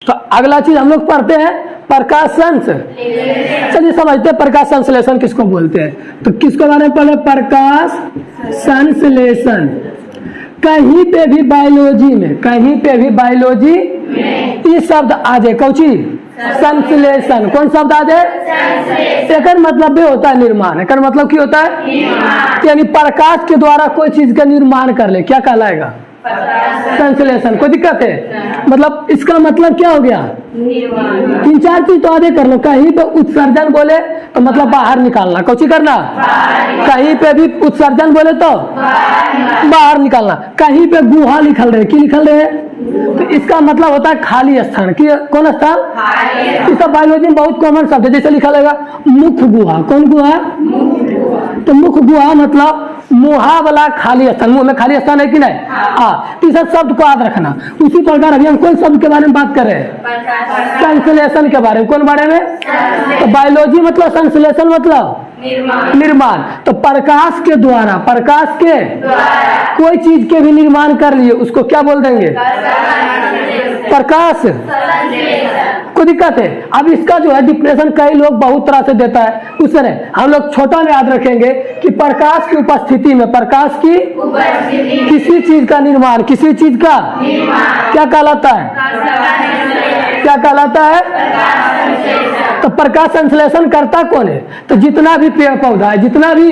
तो अगला चीज हम लोग पढ़ते हैं प्रकाश संश्लेषण। चलिए समझते हैं प्रकाश संश्लेषण किसको बोलते हैं। तो किसके बारे में पढ़े? प्रकाश संश्लेषण। कहीं पे भी बायोलॉजी में, कहीं पे भी बायोलॉजी ये शब्द आ जाए, कौची संश्लेषण, कौन शब्द आ जाए? एक मतलब भी होता है निर्माण, एक मतलब क्या होता है? यानी प्रकाश के द्वारा कोई चीज का निर्माण कर ले, क्या कहलाएगा? संश्लेषण। कोई दिक्कत है? मतलब इसका मतलब क्या हो गया? 3-4 चीज तो आगे कर लो। कहीं पे उत्सर्जन बोले तो मतलब बाहर निकालना, कौची करना? कहीं पे भी उत्सर्जन बोले तो बाहर निकालना। कहीं पे गुहा लिखल रहे, की लिखल रहे? तो इसका मतलब होता है खाली स्थान। की कौन स्थान? इसका बायोलॉजी में बहुत कॉमन शब्द है। जैसे लिखा रहेगा मुख गुहा। कौन गुहा? तो मुख गुहा मतलब मुहा वाला खाली स्थान, मुंह में खाली स्थान है कि नहीं? हाँ। तीसरा शब्द को याद रखना। उसी प्रकार अभी हम कौन शब्द के बारे में बात कर रहे हैं? संश्लेषण के बारे में। कौन बारे में? तो बायोलॉजी मतलब संश्लेषण मतलब निर्माण। तो प्रकाश के द्वारा, प्रकाश के कोई चीज के भी निर्माण कर लिए उसको क्या बोल देंगे? प्रकाश। कोई दिक्कत है? अब इसका जो है डिप्रेशन कई लोग बहुत तरह से देता है, उससे नहीं, हम लोग छोटा में याद रखेंगे कि प्रकाश की उपस्थिति में, प्रकाश की किसी चीज का निर्माण, किसी चीज का क्या कहलाता है? क्या कहलाता है? तो प्रकाश संश्लेषण करता कौन है? तो जितना भी पेड़ पौधा है, जितना भी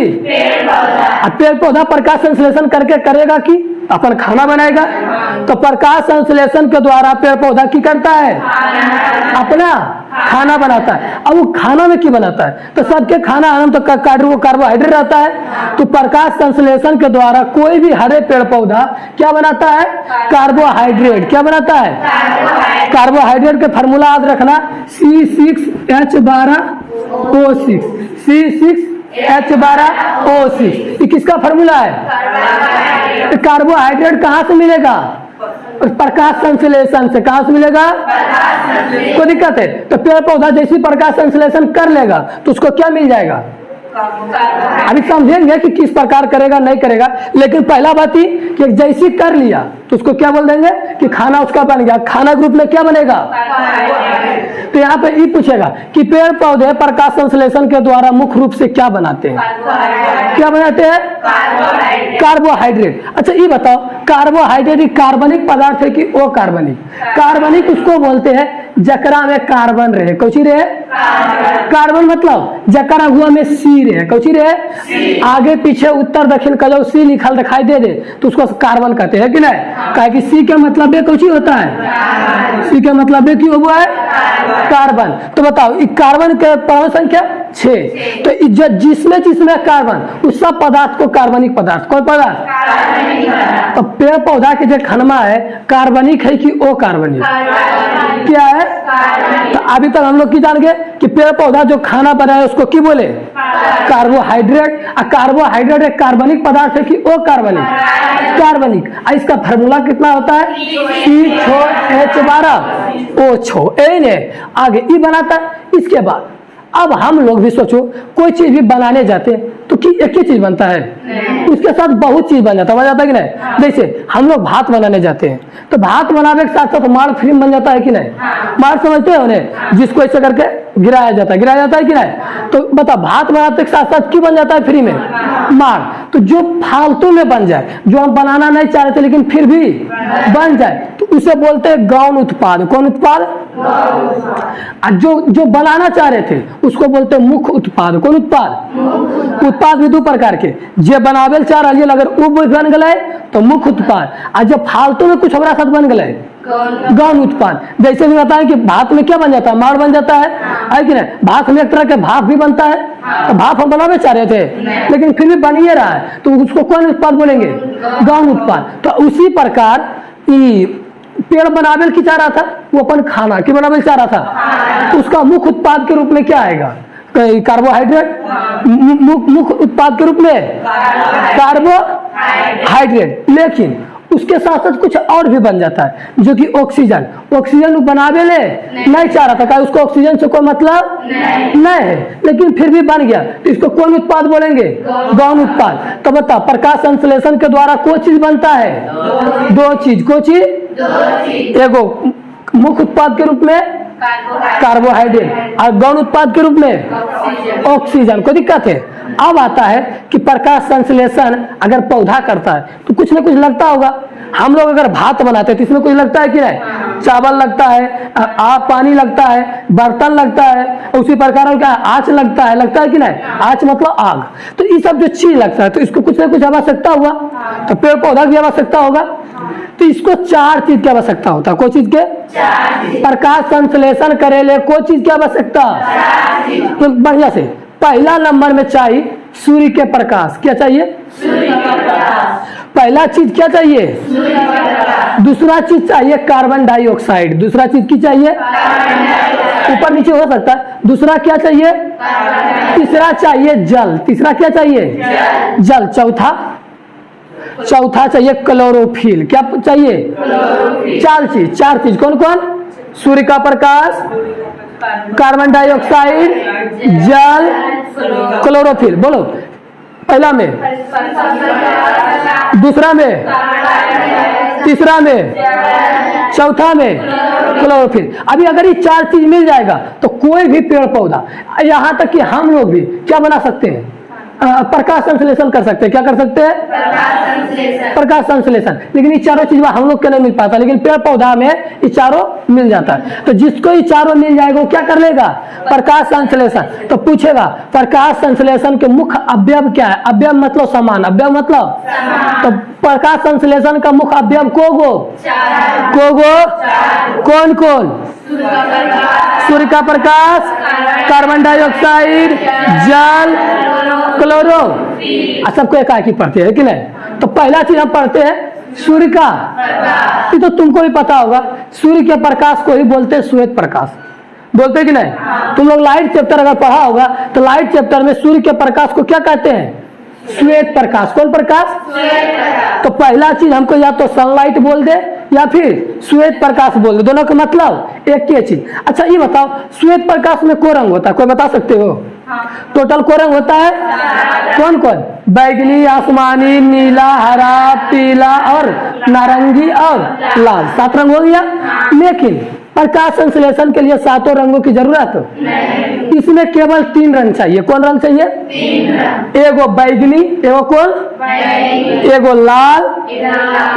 पेड़ पौधा प्रकाश संश्लेषण करके करेगा कि अपन खाना बनाएगा। तो प्रकाश संश्लेषण के द्वारा पेड़ पौधा की करता है? अपना खाना बनाता है। अब वो खाना में क्यों बनाता है? तो सबके खाना आनंद तो कार्बोहाइड्रेट रहता है। तो प्रकाश संश्लेषण के द्वारा कोई भी हरे पेड़ पौधा क्या बनाता है? कार्बोहाइड्रेट। क्या बनाता है? कार्बोहाइड्रेट के फार्मूला याद रखना, C6H12O6, C6H12O6। ये किसका फार्मूला है? तो कार्बोहाइड्रेट कहाँ से मिलेगा? प्रकाश संश्लेषण से। कहाँ से मिलेगा? कोई दिक्कत है? तो पेड़ पौधा जैसी प्रकाश संश्लेषण कर लेगा तो उसको क्या मिल जाएगा? अभी समझेंगे कि किस प्रकार करेगा नहीं करेगा, लेकिन पहला बात ही कि जैसी कर लिया तो उसको क्या बोल देंगे कि खाना उसका बन गया। खाना ग्रुप में क्या बनेगा? तो यहाँ पे ये पूछेगा कि पेड़ पौधे प्रकाश संश्लेषण के द्वारा मुख्य रूप से क्या बनाते हैं? क्या बनाते हैं? कार्बोहाइड्रेट। अच्छा ये बताओ, कार्बोहाइड्रेट कार्बनिक पदार्थ है कि अकार्बनिक? कार्बनिक उसको बोलते हैं जकरा में कार्बन रहे। कौची रहे? कार्बन मतलब जकरा हुआ में सी रहे। कौची रहे? आगे पीछे उत्तर दक्षिण का जो सी लिखल दिखाई दे तो उसको कार्बन कहते हैं कि नहीं? कहे कि सी के मतलब कौची होता है? सी के मतलब क्यों हुआ है? कार्बन। तो बताओ कार्बन के परमाणु संख्या 6। तो जिसमें जिसमें कार्बन उस सब पदार्थ को कार्बनिक पदार्थ। कौन पदार्थ? तो पेड़ पौधा के जो खनमा है कार्बनिक है कि अकार्बनिक? क्या है? तो अभी तक हम लोग की जान गए कि पेड़ पौधा जो खाना बनाए उसको की बोले? कार्बोहाइड्रेट। कार्बोहाइड्रेट एक कार्बनिक पदार्थ है कि अकार्बनिक? कार्बनिक। इसका फार्मूला कितना होता है? C6H12O6। आगे ई बनाता है। इसके बाद अब हम लोग भी सोचो कोई चीज भी बनाने जाते हैं तो कि एक ही चीज बनता है? उसके साथ बहुत चीज बन जाता है कि नहीं? जैसे हम लोग भात बनाने जाते हैं तो भात बनाने के साथ साथ माड़ फ्री बन जाता है कि नहीं? माड़ समझते हो उन्हें, जिसको ऐसे करके गिराया जाता है कि नहीं? तो बता, भात बनाते के साथ साथ क्यों बन जाता है फ्री में? माड़। तो जो फालतू में बन जाए, जो हम बनाना नहीं चाह रहे थे लेकिन फिर भी बन जाए, तो उसे बोलते हैं गौण उत्पाद। कौन उत्पाद? जो बनाना चाह रहे थे उसको बोलते हैं मुख्य उत्पाद। कौन उत्पाद? उत्पाद भी दो प्रकार के, जे बनावेल चाह रही अगर वो बन गए तो मुख्य उत्पाद, और जब फालतू में कुछ हमारा साथ बन गए गौण उत्पाद। जैसे भी बताएं कि भात में क्या बन जाता है? माड़ बन जाता है कि नहीं? भात में एक तरह के भाप भी बनता है। तो भाप हम बनावे चाह रहे थे लेकिन फिर भी बन ही रहा है तो उसको कौन उत्पाद बोलेंगे? गौण उत्पाद। तो उसी प्रकार पेड़ बनावेल की चाह रहा था, वो अपन खाना की बनावेल चाह रहा था, तो उसका मुख्य उत्पाद के रूप में क्या आएगा? कार्बोहाइड्रेट। मुख्य उत्पाद के रूप में कार्बोहाइड्रेट। लेकिन उसके साथ साथ कुछ और भी बन जाता है जो कि ऑक्सीजन। ऑक्सीजन बनावे ले नहीं चाह रहा था, क्या उसको ऑक्सीजन से कोई मतलब नहीं है, लेकिन फिर भी बन गया, तो इसको कौन उत्पाद बोलेंगे? गौण उत्पाद। तो बता, प्रकाश संश्लेषण के द्वारा कोई चीज बनता है? दो चीज। कोई चीज? एगो मुख्य उत्पाद के रूप में कार्बोहाइड्रेट और गौण उत्पाद के रूप में ऑक्सीजन। कोई दिक्कत है? अब आता है कि प्रकाश संश्लेषण अगर पौधा करता है तो कुछ ना कुछ लगता होगा। हम लोग अगर भात बनाते हैं तो इसमें कुछ लगता है कि नहीं? चावल लगता है, पानी लगता है, बर्तन लगता है, उसी प्रकार का आँच लगता है कि नहीं? आँच मतलब आग। तो ये सब जो चीज लगता है तो इसको कुछ ना कुछ आवश्यकता हुआ, तो पेड़ पौधा की आवश्यकता होगा। तो इसको 4 चीज की आवश्यकता होता है। कोई चीज के? प्रकाश संश्लेषण करेले कोई चीज की आवश्यकता? तो बढ़िया से पहला नंबर में चाहिए सूर्य के प्रकाश। क्या चाहिए? पहला चीज क्या चाहिए? दूसरा चीज चाहिए कार्बन डाइऑक्साइड। दूसरा चीज की चाहिए? ऊपर नीचे हो सकता है। दूसरा क्या चाहिए? तीसरा चाहिए जल। तीसरा क्या चाहिए? जल। चौथा चाहिए क्लोरोफिल। क्या चाहिए? 4 चीज। कौन कौन? सूर्य का प्रकाश, कार्बन डाइऑक्साइड, जल, क्लोरोफिल। बोलो पहला में, दूसरा में, तीसरा में, चौथा में क्लोरोफिल। अभी अगर ये 4 चीज मिल जाएगा तो कोई भी पेड़ पौधा, यहाँ तक कि हम लोग भी क्या बना सकते हैं? प्रकाश संश्लेषण कर सकते हैं। क्या कर सकते हैं? प्रकाश संश्लेषण। लेकिन ये चारों चीज हम लोग के नहीं मिल पाता, लेकिन पेड़ पौधा में ये चारों मिल जाता है। तो जिसको ये चारों मिल जाएगा वो क्या कर लेगा? प्रकाश संश्लेषण। तो पूछेगा प्रकाश संश्लेषण के मुख्य अवयव क्या है? अवयव मतलब समान, अवयव मतलब तो प्रकाश संश्लेषण का मुख्य अवयव कोगो कौन कौन? सूर्य का प्रकाश, कार्बन डाइऑक्साइड, जल, क्लोरो। सबको एक ही पढ़ते हैं कि नहीं? तो पहला चीज हम पढ़ते हैं सूर्य का। ये तो तुमको भी पता होगा, सूर्य के प्रकाश को ही बोलते हैं श्वेत प्रकाश। बोलते कि नहीं? तुम लोग लाइट चैप्टर अगर पढ़ा होगा तो लाइट चैप्टर में सूर्य के प्रकाश को क्या कहते हैं? श्वेत प्रकाश। कौन प्रकाश? तो पहला चीज हमको या तो सनलाइट बोल दे या फिर श्वेत प्रकाश बोल दे, दोनों का मतलब एक ही चीज। अच्छा ये बताओ श्वेत प्रकाश में कौन रंग होता है? कोई बता सकते हो? टोटल कौन रंग होता है? कौन कौन? बैगनी, आसमानी, नीला, हरा, पीला और नारंगी और लाल। 7 रंग हो गया। लेकिन प्रकाश संश्लेषण के लिए 7 रंगों की जरूरत नहीं। इसमें केवल 3 रंग चाहिए। कौन रंग चाहिए? 3 रंग। एगो बैगनी, एगो कौन? एगो लाल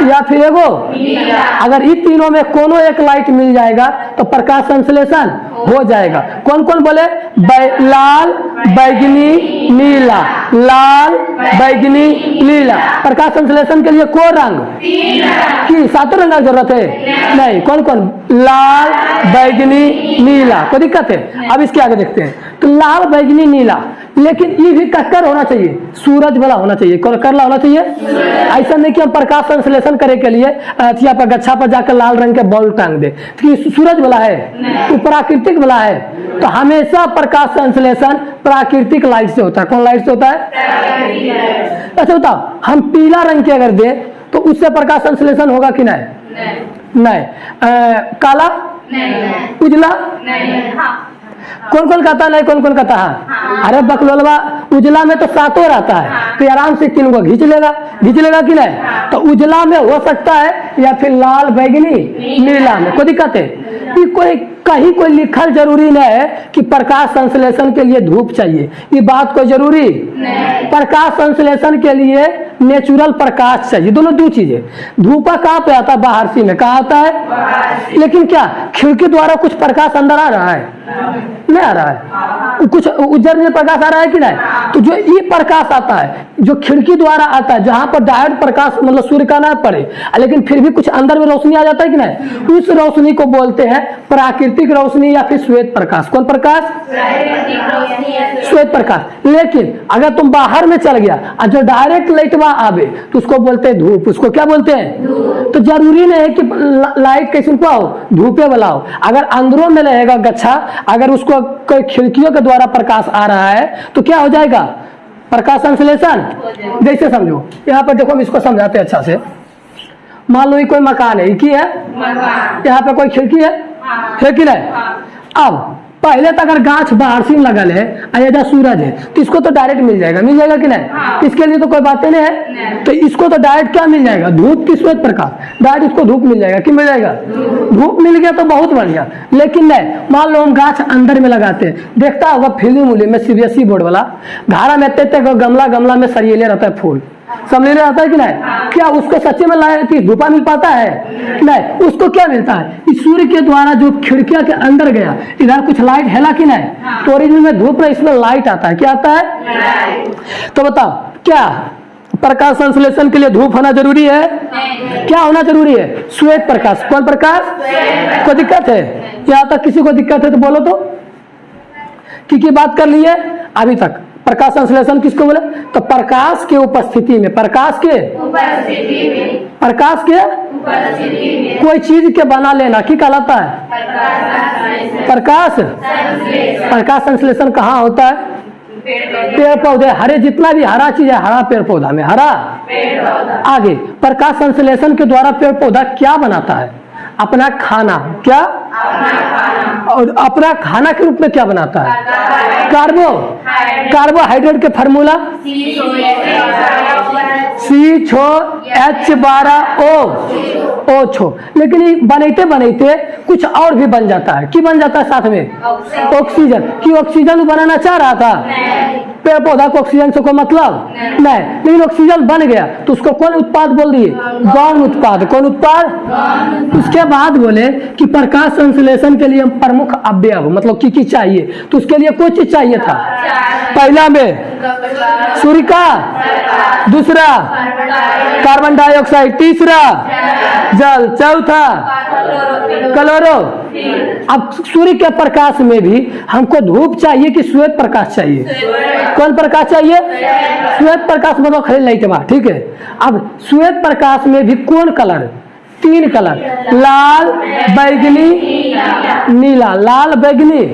या फिर एगो नीला। अगर इन तीनों में कोनो एक लाइट मिल जाएगा तो प्रकाश संश्लेषण हो जाएगा। कौन कौन बोले? लाल, बैगनी, नीला। लाल, बैगनी, नीला। प्रकाश संश्लेषण के लिए कौन रंग? 3 रंग। कि 7 रंग की जरूरत है? नहीं। कौन कौन? लाल, बैगनी, नीला। कोई दिक्कत है? अब इसके आगे देखते हैं। तो लाल, बैगनी, नीला, लेकिन ये भी कक्कर होना चाहिए, सूरज वाला होना चाहिए। करला होना चाहिए। ऐसा नहीं कि हम प्रकाश संश्लेषण करे के लिए अथिया पर गच्छा पर जाकर लाल रंग के बॉल टांग दे। तो सूरज वाला है, तो प्राकृतिक वाला है। तो हमेशा प्रकाश संश्लेषण प्राकृतिक लाइट से होता है। कौन लाइट से होता है? अच्छा बताओ, हम पीला रंग के अगर दे तो उससे प्रकाश संश्लेषण होगा कि नहीं? काला, उजला, कौन कौन कहता नहीं? कौन कौन कहता है? अरे बकलोलवा, उजला में तो 7 रहता है, तो आराम से 3 को खींच लेगा कि नहीं? तो उजला में हो सकता है या फिर लाल, बैगनी, नीला में। कोई दिक्कत है? कहीं कोई लिखल जरूरी नहीं है कि प्रकाश संश्लेषण के लिए धूप चाहिए। ये बात कोई जरूरी नहीं। प्रकाश संश्लेषण के लिए नेचुरल प्रकाश चाहिए। दोनों 2 चीजें। धूपा कहाँ पे आता है? बाहर सी में। कहाँ आता है? लेकिन क्या खिड़की द्वारा कुछ प्रकाश अंदर आ रहा है? नहीं आ रहा है। कुछ उज्जर में प्रकाश आ रहा है कि नहीं? तो जो ये प्रकाश आता है जो खिड़की द्वारा आता है, जहां पर डायरेक्ट प्रकाश मतलब सूर्य का ना पड़े, लेकिन फिर भी कुछ अंदर में रोशनी आ जाता है कि नहीं, उस रोशनी को बोलते हैं प्राकृतिक रोशनी या फिर श्वेत प्रकाश। कौन प्रकाश? श्वेत प्रकाश। लेकिन अगर तुम बाहर में चल गया और जो डायरेक्ट लाइट वहां आवे तो उसको बोलते हैं धूप। उसको क्या बोलते हैं? तो जरूरी नहीं है कि लाइट कैसे को हो, धूपे वाला हो। अगर अंदरों में रहेगा गच्छा, अगर उसको कोई खिड़कियों के द्वारा प्रकाश आ रहा है तो क्या हो जाएगा? प्रकाश संश्लेषण। जैसे समझो, यहाँ पर देखो हम इसको समझाते हैं अच्छा से। मान लो ये कोई मकान है, की है, यहाँ पे कोई खिड़की है कि नहीं? अब पहले तो अगर गाछ बाहर से लगल है या सूरज है तो इसको तो डायरेक्ट मिल जाएगा कि नहीं? हाँ। इसके लिए तो कोई बातें नहीं है। तो इसको तो डायरेक्ट क्या मिल जाएगा? धूप की श्वेत प्रकाश, डायरेक्ट इसको धूप मिल जाएगा। कि मिल जाएगा? धूप मिल गया तो बहुत बढ़िया। लेकिन नहीं, मान लो हम गाछ अंदर में लगाते हैं, देखता होगा फिल्म में CBSE बोर्ड वाला घारा में तेते गमला में सरियले रहता है फूल, समझले रहता है कि नहीं? क्या उसको सच्चे में लाया धूपा मिल पाता है? नहीं, उसको क्या मिलता है? इस सूर्य के द्वारा जो खिड़कियां के अंदर गया, इधर कुछ लाइट है कि नहीं? तो ओरिजिनल में धूप में इसमें लाइट आता है। क्या आता है? तो बताओ, क्या प्रकाश संश्लेषण के लिए धूप होना जरूरी है? क्या होना जरूरी है? श्वेत प्रकाश। कौन प्रकाश? कोई दिक्कत है? यहाँ तक किसी को दिक्कत है तो बोलो तो। की बात कर ली है अभी तक। प्रकाश संश्लेषण किसको बोले? तो प्रकाश के उपस्थिति में, प्रकाश के कोई चीज के बना लेना की कहलाता है? प्रकाश संश्लेषण कहाँ होता है? पेड़ पौधे, हरे जितना भी हरा चीज है, हरा पेड़ पौधा में हरा। आगे, प्रकाश संश्लेषण के द्वारा पेड़ पौधा क्या बनाता है? अपना खाना। क्या? और अपना खाना के रूप में क्या बनाता है? कार्बोहाइड्रेट के फार्मूला CH12O। लेकिन ये बनते कुछ और भी बन जाता है। की बन जाता है साथ में? ऑक्सीजन। की ऑक्सीजन बनाना चाह रहा था? पेड़ पौधा को ऑक्सीजन से कोई मतलब नहीं, लेकिन ऑक्सीजन बन गया तो उसको कौन उत्पाद बोल दिए? गौण उत्पाद। कौन उत्पाद? उसके बाद बोले कि प्रकाश संश्लेषण के लिए प्रमुख अवयव मतलब की चाहिए, तो उसके लिए कोई चीज चाहिए था? पहला में सूर्य का, दूसरा कार्बन डाइऑक्साइड, तीसरा जल, चौथा क्लोरो। अब सूर्य के प्रकाश में भी हमको धूप चाहिए कि श्वेत प्रकाश चाहिए? कौन प्रकाश चाहिए? श्वेत प्रकाश मतलब खाली लाइट बा, ठीक है। अब श्वेत प्रकाश में भी कौन कलर? 3 कलर, लाल, बैगनी, नीला। लाल, बैगनी,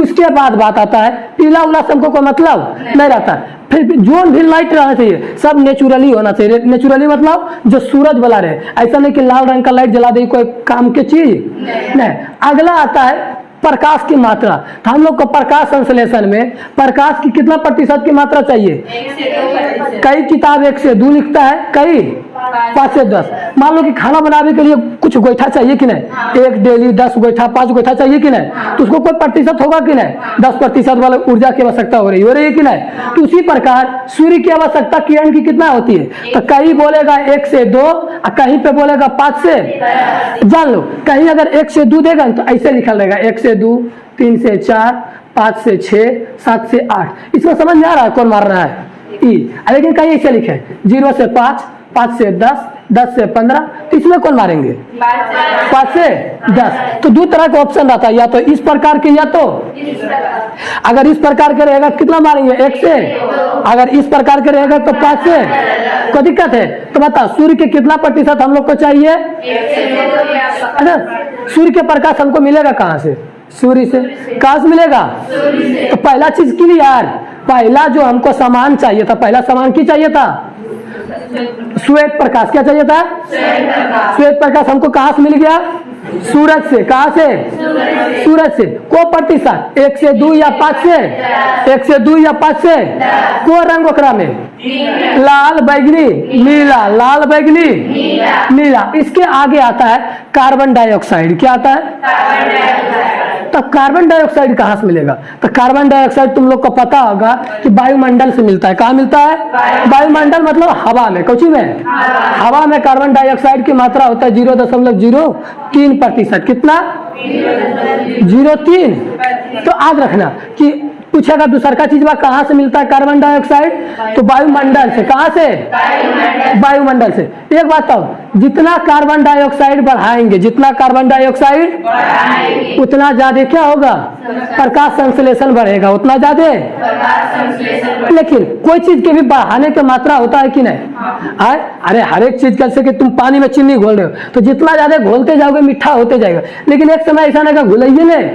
उसके बाद बात आता है पीला उला सबको कोई मतलब नहीं रहता। फिर जोन भी लाइट रहना चाहिए, सब नेचुरली होना चाहिए। नेचुरली मतलब जो सूरज वाला रहे, ऐसा नहीं कि लाल रंग का लाइट जला दे कोई काम की चीज नहीं। अगला आता है प्रकाश की मात्रा। तो हम लोग को प्रकाश संश्लेषण में प्रकाश की कितना प्रतिशत की मात्रा चाहिए? कई किताब 1 से 2 लिखता है, कई 5 से 10। मान लो कि खाना बनाने के लिए कुछ गोईठा चाहिए कि नहीं? 1 डेली 10 गोईठा 5 गोईठा चाहिए कि नहीं? तो उसको कोई प्रतिशत होगा कि नहीं? 10% वाला ऊर्जा की आवश्यकता हो रही है कि नहीं? तो उसी प्रकार सूर्य की आवश्यकता किरण की कितना होती है? तो कहीं बोलेगा 1 से 2 और कहीं पे बोलेगा 5 से। जान लो, कहीं अगर 1 से 2 देगा तो ऐसे लिखा रहेगा 1 से 2, 3 से 4, 5 से 6, 7 से 8। इसमें समझ में आ रहा है कौन मार रहा है? ई। लेकिन कहीं ऐसे लिखे 0 से 5, 5 से 10, 10 से 15। तो इसमें कौन मारेंगे? 5 से 10। तो 2 तरह का ऑप्शन रहता है, या तो इस प्रकार के या तो अगर इस प्रकार के रहेगा कितना मारेंगे? 1 से। अगर इस प्रकार के रहेगा तो 5 से। कोई दिक्कत है? तो बता सूर्य के कितना प्रतिशत हम लोग को चाहिए? अच्छा, सूर्य के प्रकाश हमको मिलेगा कहाँ से? सूर्य से। कहाँ से मिलेगा? तो पहला चीज क्लियर, पहला जो हमको सामान चाहिए था, पहला सामान की चाहिए था? श्वेत प्रकाश। क्या चाहिए था? श्वेत प्रकाश हमको कहाँ से मिल गया? सूरज से। कहाँ से? सूरज से। को प्रतिशत? 1 से 2 या 5 से? 1 से 2 या 5 से। को रंग ओकरा में? लाल, बैगनी, नीला। लाल, बैगनी, नीला। इसके आगे आता है कार्बन डाइऑक्साइड। क्या आता है? तो कार्बन डाइऑक्साइड कहाँ से मिलेगा? तो कार्बन डाइऑक्साइड तुम लोग को पता होगा कि वायुमंडल से मिलता है। कहाँ मिलता है? वायुमंडल मतलब हवा में। कौची में? हवा में कार्बन डाइऑक्साइड की मात्रा होता है 0.03%। कितना? 0.3। तो याद रखना कि पूछेगा दूसरा का चीज कहाँ से मिलता है कार्बन डाइऑक्साइड? तो वायुमंडल से। कहाँ से? वायुमंडल से। एक बात तो, जितना कार्बन डाइऑक्साइड बढ़ाएंगे, जितना कार्बन डाइऑक्साइड उतना ज्यादा क्या होगा? प्रकाश संश्लेषण बढ़ेगा, उतना ज्यादा। लेकिन कोई चीज के भी बढ़ाने की मात्रा होता है कि नहीं? अरे हर एक चीज कैसे कि तुम पानी में चीनी घोल रहे हो तो जितना ज्यादा घोलते जाओगे मीठा होते जाएगा, लेकिन एक समय ऐसा नहीं घुलाइए नहीं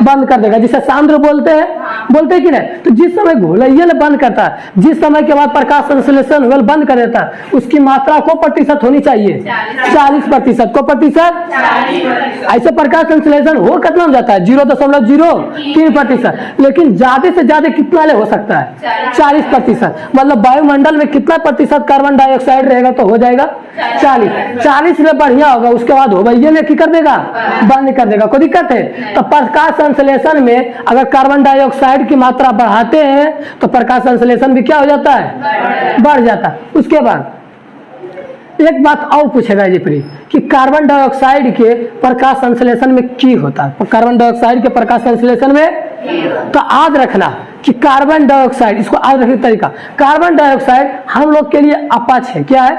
बंद कर देगा, जिसे सांद्र बोलते हैं। बोलते कि नहीं। तो जिस समय घोलैयल बंद करता है, जिस समय के बाद प्रकाश संश्लेषण वेल बंद कर देता है, उसकी मात्रा को प्रतिशत होनी चाहिए 40%। को प्रतिशत ऐसे प्रकाश संश्लेषण हो कितना हो जाता है 0.03%, लेकिन ज्यादा से ज्यादा कितना ले हो सकता है 40%। मतलब वायुमंडल में कितना प्रतिशत कार्बन डाइऑक्साइड रहेगा तो हो जाएगा 40 में बढ़िया होगा, उसके बाद हो भैया ने की कर देगा बंद कर देगा, कोई दिक्कत है। तो प्रकाश संश्लेषण में अगर कार्बन डाइऑक्साइड की मात्रा बढ़ाते हैं तो प्रकाश संश्लेषण भी क्या हो जाता है बढ़ जाता है। उसके बाद एक बात और पूछेगा जी प्री कि कार्बन डाइऑक्साइड के प्रकाश संश्लेषण में की होता है, कार्बन डाइऑक्साइड के प्रकाश संश्लेषण में तो याद रखना कि कार्बन डाइऑक्साइड, इसको याद रखने का तरीका, कार्बन डाइऑक्साइड हम लोग के लिए अपच है। क्या है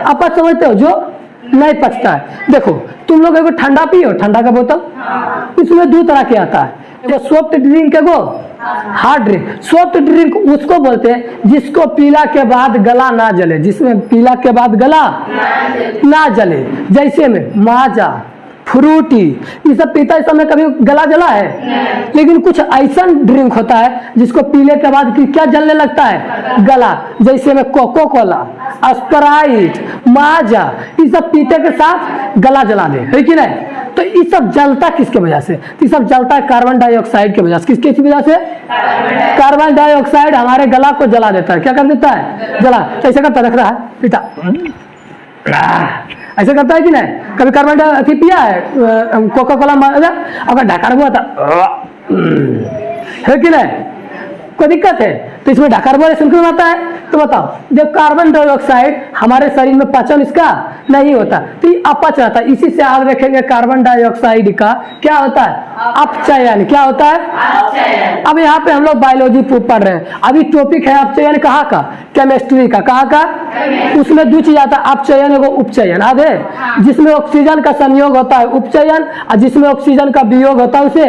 अपच समझते हो, जो नहीं पचता है। देखो तुम लोग एगो ठंडा पियो, ठंडा का बोतल, इसमें दो तरह के आता है, एगो सॉफ्ट ड्रिंक एगो हार्ड ड्रिंक। सॉफ्ट ड्रिंक उसको बोलते हैं जिसको पीला के बाद गला ना जले, जिसमें पीला के बाद गला ना जले, जैसे में माजा, फ्रूटी, ये सब पीता है, समय कभी गला जला है। लेकिन कुछ ऐसा ड्रिंक होता है जिसको पीने के बाद क्या जलने लगता है गला, जैसे में कोको कोला, स्प्राइट, माजा, ये सब पीते के साथ गला जला दे, है कि नहीं। तो ये सब जलता किसके वजह से, ये सब जलता है कार्बन डाइऑक्साइड की वजह से। किसकी वजह से, कार्बन डाइऑक्साइड हमारे गला को जला देता है। क्या कर देता है जला, तो ऐसे करता रख रहा है पीता, ऐसे करता है कि नहीं। कभी कार्बन डाइऑक्साइड पिया है कोका कोला, अगर ढका हुआ था है कि नहीं, कोई दिक्कत है। तो इसमें ढाकार्बोनेशन क्यों आता है, तो बताओ जब कार्बन डाइऑक्साइड हमारे शरीर में पाचन इसका नहीं होता तो ये अपच रहता है। इसी से याद रखेंगे कार्बन डाइऑक्साइड का क्या होता है अपचयन। क्या होता है, अब यहाँ पे हम लोग बायोलॉजी पढ़ रहे हैं, अभी टॉपिक है अपचयन कहाँ का, केमिस्ट्री का। कहाँ का, उसमें दो चीज आता है, अपचयन एवं उपचयन। याद है, जिसमें ऑक्सीजन का संयोग होता है उपचयन, और जिसमें ऑक्सीजन का वियोग होता है उसे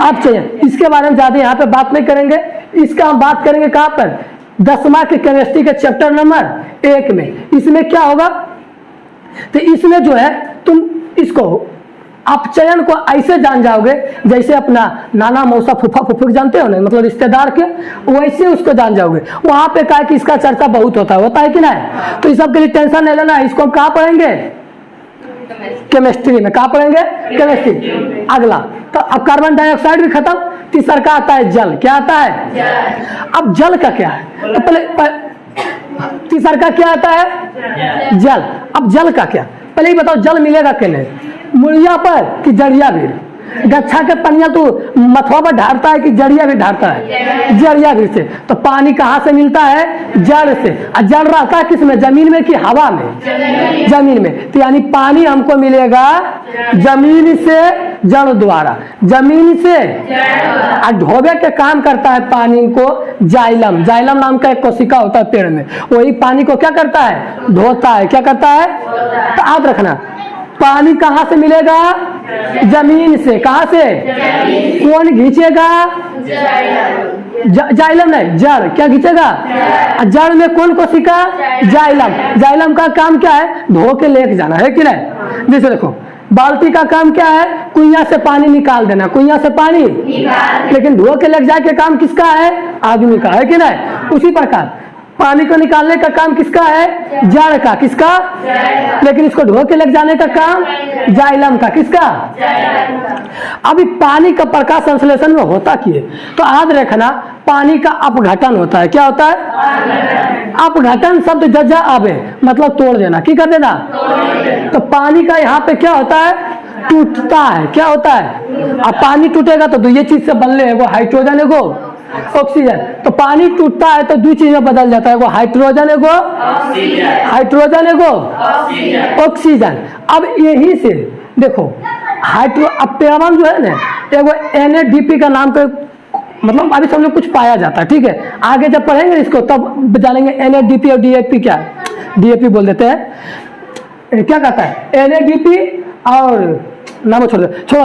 अपचयन। इसके बारे में ज्यादा यहाँ पे बात नहीं करेंगे, इसका हम बात करेंगे कहाँ पर 10वां के केमिस्ट्री के चैप्टर नंबर 1 में। इसमें क्या होगा, तो इसमें जो है तुम इसको अपचयन को ऐसे जान जाओगे जैसे अपना नाना मौसा फूफा फूफू जानते हो ना, मतलब रिश्तेदार के, वैसे उसको जान जाओगे। वहां पे कहा कि इसका चर्चा बहुत होता है कि नहीं। तो इस सब के लिए टेंशन नहीं लेना, इसको हम कहाँ पढ़ेंगे केमिस्ट्री में। कहाँ पढ़ेंगे केमिस्ट्री। अगला तो अब कार्बन डाइऑक्साइड भी खत्म, तीसरा का आता है जल। क्या आता है, अब जल का क्या है, तो पहले तीसरा का क्या आता है जल। अब जल का क्या, पहले ही बताओ जल मिलेगा कि नहीं, मुड़िया पर कि जड़िया भी, गच्छा के पनिया तो मथुआ पर ढारता है कि जड़िया भी ढारता है, जड़िया भी से। तो पानी कहाँ से मिलता है, जड़ से। और जड़ रहता है किसमें, जमीन में कि हवा में, जमीन में। तो यानी पानी हमको मिलेगा जमीन से जड़ द्वारा, जमीन से। और ढोबे के काम करता है पानी को जाइलम, जाइलम नाम का एक कोशिका होता है पेड़ में, वही पानी को क्या करता है धोता है। क्या करता है, तो याद रखना पानी कहाँ से मिलेगा, जमीन से। कहाँ से, कौन खींचेगा, जाइलम नहीं जड़। क्या खींचेगा, जड़ में कौन कोशिका, जाइलम। जाइलम का काम क्या है, धो के लेके जाना, है कि नहीं। जैसे देखो बाल्टी का काम क्या है, कुइया से पानी निकाल देना, कुइया से पानी लेकिन धो के लेके जाए के काम किसका है, आदमी का, है कि नहीं। उसी प्रकार पानी को निकालने का काम किसका है, जड़ का। किसका, लेकिन इसको धो के लेके जाने का काम जाइलम का। किसका, अभी पानी का प्रकाश संश्लेषण में होता क्या है, तो याद रखना पानी का अपघटन होता है। क्या होता है, अपघटन शब्द जजा आवे मतलब तोड़ देना, की कर देना। तो पानी का यहाँ पे क्या होता है, टूटता है। क्या होता है, अब पानी टूटेगा तो दो ये चीज से बनले है, वो हाइड्रोजन है वो ऑक्सीजन। तो पानी टूटता है तो दो चीज में बदल जाता है, वो हाइड्रोजन है वो हाइड्रोजन है वो ऑक्सीजन। अब यही से देखो अब पेड़वन जो है ना, एगो NADP का नाम पे मतलब अभी सब लोग कुछ पाया जाता है, ठीक है। आगे जब पढ़ेंगे इसको तब जानेंगे NADP और DAP क्या है। DAP बोल देते हैं, क्या कहता है NADP और नाम छोड़ो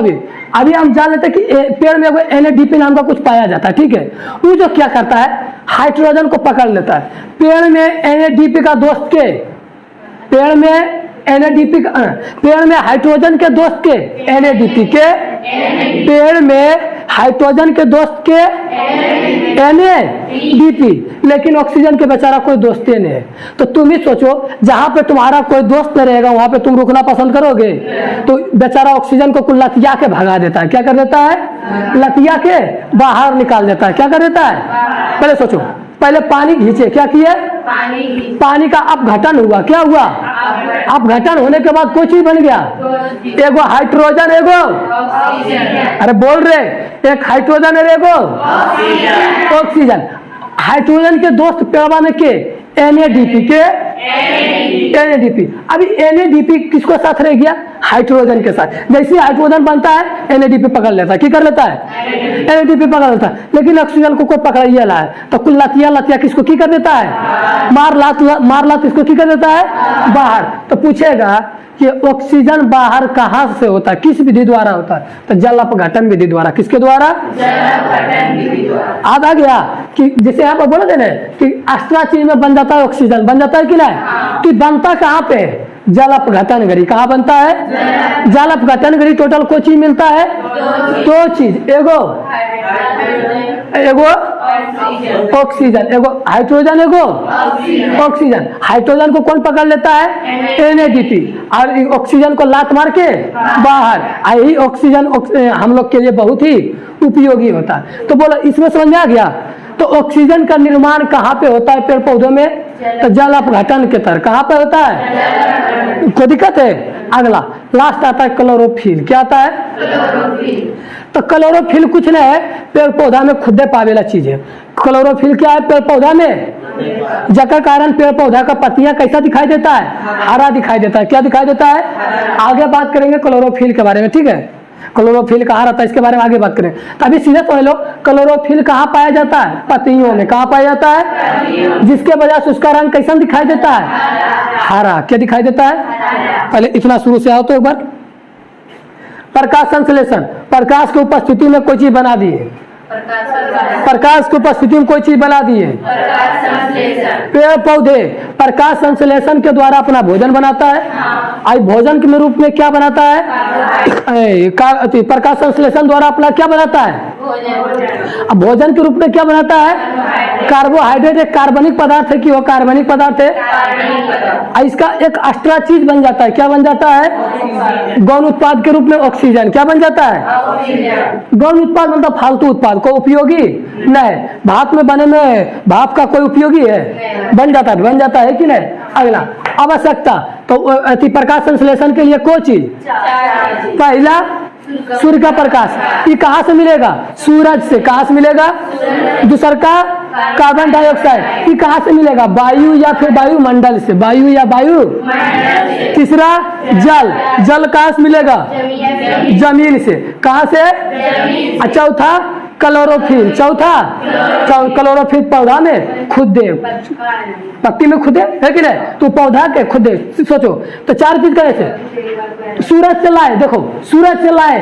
अभी हम जान लेते हैं कि पेड़ में NADP नाम का कुछ पाया जाता है, ठीक है। वो जो क्या करता है हाइड्रोजन को पकड़ लेता है। पेड़ में NADP का दोस्त के, पेड़ में NADP का, पेड़ में हाइड्रोजन के दोस्त के NADP के, पेड़ में हाइड्रोजन के दोस्त के NADP, लेकिन ऑक्सीजन के बेचारा कोई दोस्त ही नहीं है। तो तुम ही सोचो, जहां पे तुम्हारा कोई दोस्त नहीं रहेगा वहां पे तुम रुकना पसंद करोगे? तो बेचारा ऑक्सीजन को कुल लतिया के भगा देता है। क्या कर देता है? लतिया के बाहर निकाल देता है। क्या कर देता है? पहले सोचो, पहले पानी खींचे, क्या किए? पानी का अपघटन हुआ। क्या हुआ? अपघटन होने के बाद कोई चीज बन गया, एगो हाइड्रोजन, एगो अरे बोल रहे, एक हाइड्रोजन और एगो ऑक्सीजन। हाइड्रोजन के दोस्त पेड़वा में के NADP के NADP। अभी NADP किसको साथ रह गया? हाइड्रोजन के साथ। जैसे हाइड्रोजन बनता है NADP पकड़ लेता है। क्या कर लेता है? NADP पकड़ लेता है। लेकिन ऑक्सीजन को कोई पकड़ ला है तो कुल लतिया किसको की कर देता है? मार लात इसको की कर देता है? बाहर। तो पूछेगा कि ऑक्सीजन बाहर कहाँ से होता है, किस विधि द्वारा होता है? तो जल अपघटन विधि द्वारा। किसके द्वारा? याद आ गया कि जैसे आप बोले थे ना कि एक्स्ट्रा चीज में बन जाता है ऑक्सीजन, बन जाता है कि नहीं? कि बनता कहाँ पे? जल अपघटन गरी। कहाँ बनता है? जल अपघटन गरी। टोटल कोई चीज मिलता है? दो चीज, एगो ऑक्सीजन, एगो हाइड्रोजन, एगो ऑक्सीजन। हाइड्रोजन को कौन पकड़ लेता है? NADP। और ऑक्सीजन को लात मार के बाहर। यही ऑक्सीजन हम लोग के लिए बहुत ही उपयोगी होता है। तो बोलो, इसमें समझ में आ गया? तो ऑक्सीजन का निर्माण कहाँ पे होता है पेड़ पौधों में? तो जल अपघटन के तरह। कहाँ पे होता है? कोई दिक्कत है? अगला लास्ट आता है क्लोरोफिल। क्या आता है? तो क्लोरोफिल कुछ नहीं है, पेड़ पौधा में खुदे पावेला चीज है। क्लोरोफिल क्या है? पेड़ पौधा में, जकर कारण पेड़ पौधा का पत्तियां कैसा दिखाई देता है? हरा दिखाई देता है। क्या दिखाई देता है? आगे बात करेंगे क्लोरोफिल के बारे में, ठीक है? क्लोरोफिल कहाँ रहता है इसके बारे में आगे बात करें। तो अभी सीधे समझ लो, क्लोरोफिल कहाँ पाया जाता है? पत्तियों में। कहाँ पाया जाता है? जिसके वजह से उसका रंग कैसा दिखाई देता है? हरा। क्या दिखाई देता है? पहले इतना शुरू से आओ तो एक बार। प्रकाश संश्लेषण, प्रकाश की उपस्थिति में कोई चीज बना दिए। प्रकाश की उपस्थिति में कोई चीज बना दिए। पेड़ पौधे प्रकाश संश्लेषण के द्वारा अपना भोजन बनाता है। आई भोजन के रूप में क्या बनाता है? प्रकाश संश्लेषण द्वारा अपना क्या बनाता है? अब भोजन के रूप में क्या बनाता है? कार्बोहाइड्रेट एक कार्बनिक पदार्थ है कि वो कार्बनिक पदार्थ है। इसका एक एक्स्ट्रा चीज बन जाता है। क्या बन जाता है? गौण उत्पाद के रूप में ऑक्सीजन। क्या बन जाता है? गौण उत्पाद मतलब फालतू उत्पाद, कोई उपयोगी नहीं। भाप में बने में भाप का कोई उपयोगी है? बन जाता है कि नहीं? अगला आवश्यकता, तो प्रकाश संश्लेषण के लिए कोई चीज? पहला सूर्य का प्रकाश। ये कहाँ से मिलेगा? सूरज से। कहाँ से मिलेगा? दूसरा का कार्बन डाइऑक्साइड। ये कहाँ से मिलेगा? वायु या फिर वायुमंडल से। वायु या वायु। तीसरा जल कहाँ से मिलेगा? जमीन से। कहाँ से? चौथा क्लोरोफिल। चौथा क्लोरोफिल पौधा में खुदे, पत्ती में खुदे है कि नहीं? तो पौधा के खुदे। सोचो तो चार चीज कैसे? सूरज से लाए, देखो सूरज से लाए,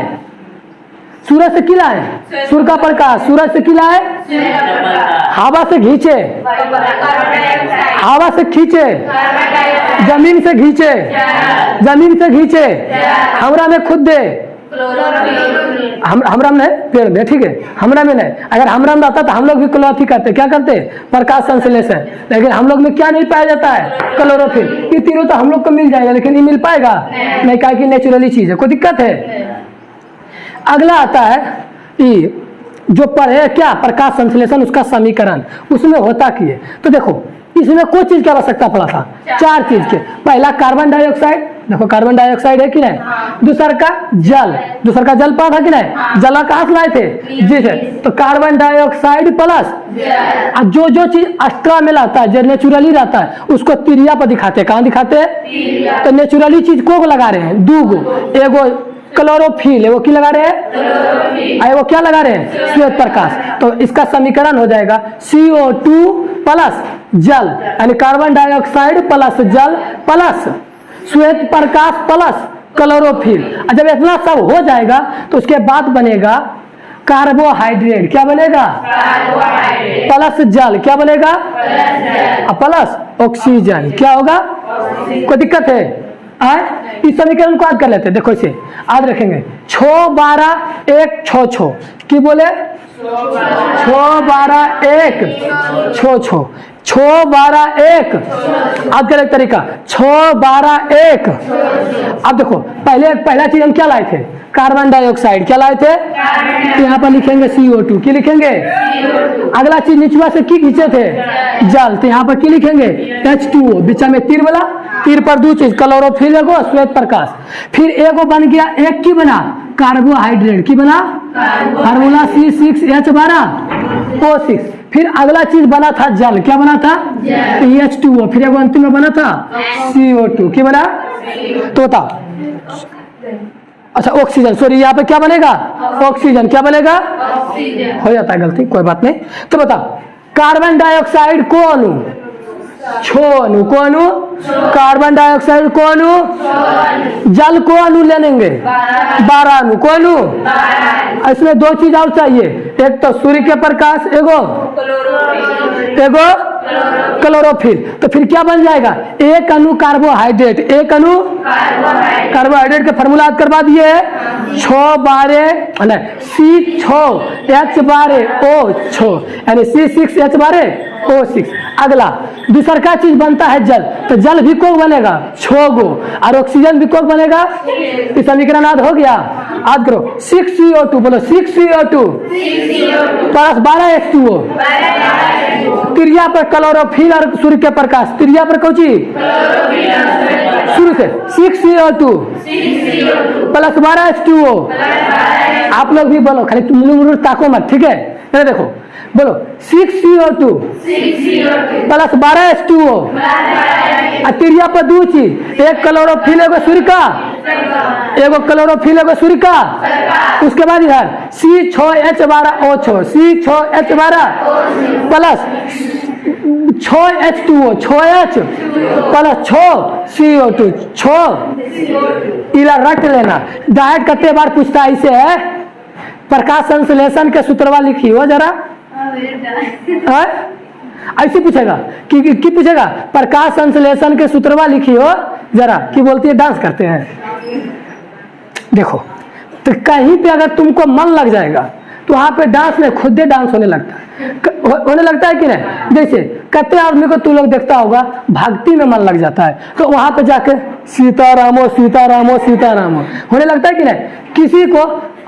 सूरज से किला है, सूर्य का प्रकाश। सूरज से किला है, हवा से खींचे, हवा से खींचे, जमीन से खींचे, जमीन से खींचे, हमरा में खुद दे। हमरा में नहीं, पेड़ में, ठीक है? हमरा में नहीं। अगर हमरा में रहता तो हम लोग भी क्लोरोफिल करते। क्या करते? प्रकाश संश्लेषण। लेकिन हम लोग में क्या नहीं पाया जाता है? क्लोरोफिल। ये तीनों तो हम लोग को मिल जाएगा, लेकिन ये मिल पाएगा नहीं, क्या कि नेचुरली चीज है, कोई दिक्कत है? अगला आता है जो पढ़े क्या? प्रकाश संश्लेषण, उसका समीकरण, उसमें होता की है। तो देखो इसमें कोई चीज की आवश्यकता पड़ा था? चार चीज के। पहला कार्बन डाइऑक्साइड, देखो कार्बन डाइऑक्साइड है कि नहीं? दूसरा का जल, दूसरा का जल पड़ा था कि नहीं? जल कहाँ से लाए थे? जी है। तो कार्बन डाइऑक्साइड प्लस जो चीज एक्स्ट्रा में लाता है, जो नेचुरली रहता है, उसको तिरिया पर दिखाते हैं। कहाँ दिखाते हैं? तो नेचुरली चीज को लगा रहे हैं दूगो, एगो क्लोरोफिल, वो की लगा रहे हैं, वो क्या लगा रहे हैं? श्वेत प्रकाश। तो इसका समीकरण हो जाएगा CO2 प्लस जल, यानी कार्बन डाइऑक्साइड प्लस जल प्लस श्वेत प्रकाश प्लस क्लोरोफिल। जब इतना सब हो जाएगा तो उसके बाद बनेगा कार्बोहाइड्रेट। क्या बनेगा? प्लस जल। क्या बनेगा? Plus oxygen. क्या होगा? कोई दिक्कत है? इस समीकरण को याद कर लेते हैं। देखो इसे याद रखेंगे, 6 12 1 6 6 की बोले 6 12 1 6 6 6 12 1 अब कर एक तरीका 6 12 1। अब देखो पहला चीज हम क्या लाए थे, कार्बन डाइऑक्साइड। क्या लाए थे, तो यहाँ पर लिखेंगे CO2 की लिखेंगे। अगला चीज निचवा से की खींचे थे, जल, तो यहाँ पर की लिखेंगे H2O। बीच में तीर वाला, तीर पर दो चीज, क्लोरोफिल एगो श्वेत प्रकाश। फिर एगो बन गया, एक की बना कार्बोहाइड्रेट की बना फार्मूला C6H12O6। फिर अगला चीज बना था जल, क्या बना था H2O। फिर एगो अंतिम में बना था CO2 की बना, तो बताओ अच्छा ऑक्सीजन, सॉरी यहाँ पे क्या बनेगा ऑक्सीजन। क्या बनेगा ऑक्सीजन, हो जाता है गलती, कोई बात नहीं। तो बताओ कार्बन डाइऑक्साइड को अणु छो अणु, को अणु कार्बन डाइऑक्साइड को अणु, जल को अणु ले लेंगे 12 अणु, को अणु। इसमें दो चीज और चाहिए, एक तो सूर्य के प्रकाश, एगो क्लोरोफिल। तो फिर क्या बन जाएगा, एक अणु कार्बोहाइड्रेट, एक अणु कार्बोहाइड्रेट का फॉर्मूला याद करवा दिए 6 12 C6H12O6 यानी C6H12O6। अगला दूसरा का चीज बनता है जल, तो जल भी को बनेगा 6 गो और ऑक्सीजन भी को बनेगा। इस समीकरण याद हो गया, याद करो 6CO2, बोलो 6CO2 प्लस 12 H2O। त्रिज्या पर क्लोरोफिल और सूर्य के प्रकाश, त्रिज्या पर कौन चीज शुरू से 6CO2 प्लस 12 H2O। आप लोग भी बोलो, खाली तुम लोग ताको मत, ठीक है। ये देखो बोलो 6CO2 प्लस 12 H2O। त्रिज्या पर दो चीज, एक क्लोरोफिल एगो सूर्य का, एगो क्लोरोफिल एगो सूर्य का। उसके बाद इधर C6H12O6 C6H12 plus 6H2O 6H plus 6CO2 6 इला रट लेना। डायरेक्ट कितने बार पूछता है इसे है, प्रकाश संश्लेषण के सूत्रवा लिखिए जरा। ऐसे पूछेगा कि पूछेगा प्रकाश संश्लेषण के सूत्रवा लिखिए जरा, की बोलती है डांस करते हैं। देखो तो कहीं पे अगर तुमको मन लग जाएगा तो वहां पे डांस में खुद ही डांस होने लगता है, होने लगता है कि नहीं। जैसे कत्ते आदमी को तू लोग देखता होगा भक्ति में मन लग जाता है, तो वहां पे जाके सीतारामो सीतारामो सीतारामो होने लगता है कि नहीं। किसी को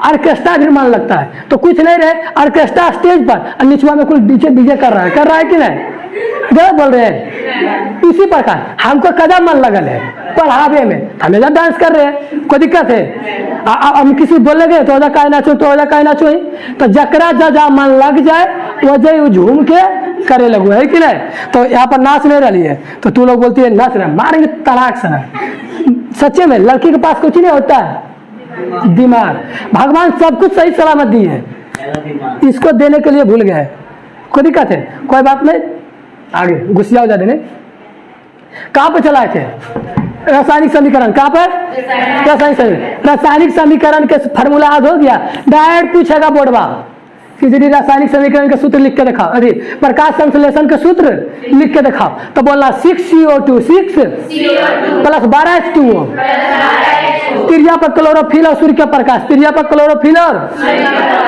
ऑर्केस्ट्रा भी मन लगता है, तो कुछ नहीं रहे ऑर्केस्ट्रा स्टेज पर और निचवा में कुछ डीजे कर रहा है कि नहीं, गलत बोल रहे हैं। इसी प्रकार हमको कदम मन लगल है पढ़ावे में, हमेशा डांस कर रहे हैं, कोई दिक्कत है। हम किसी बोले गए तो का नाचो, तो का नाचो, तो जकरा जा मन लग जाए वजह झूम के करे लगो, है कि नहीं। तो यहाँ पर नाच नहीं रही है, तो तू लोग बोलती है नाच रहे, मारेंगे तलाक से। सच्चे में लड़की के पास कुछ नहीं होता है, दिमाग। भगवान सब कुछ सही सलामत दी है, इसको देने के लिए भूल गए, कोई दिक्कत है, कोई बात नहीं। आगे घुसिया ज्यादा नहीं, कहाँ पे चलाए थे रासायनिक समीकरण, कहाँ पर रासायनिक समीकरण के फार्मूला याद हो गया। डायरेक्ट पूछेगा बोर्डवा कि रासायनिक समीकरण के सूत्र लिख के दिखाओ, अरे प्रकाश संश्लेषण के सूत्र लिख के दिखाओ, तो बोलना 6CO2 6 प्लस 12 H2O। त्रिज्या पर क्लोरोफिल और सूर्य का प्रकाश, त्रिज्या पर क्लोरोफिल और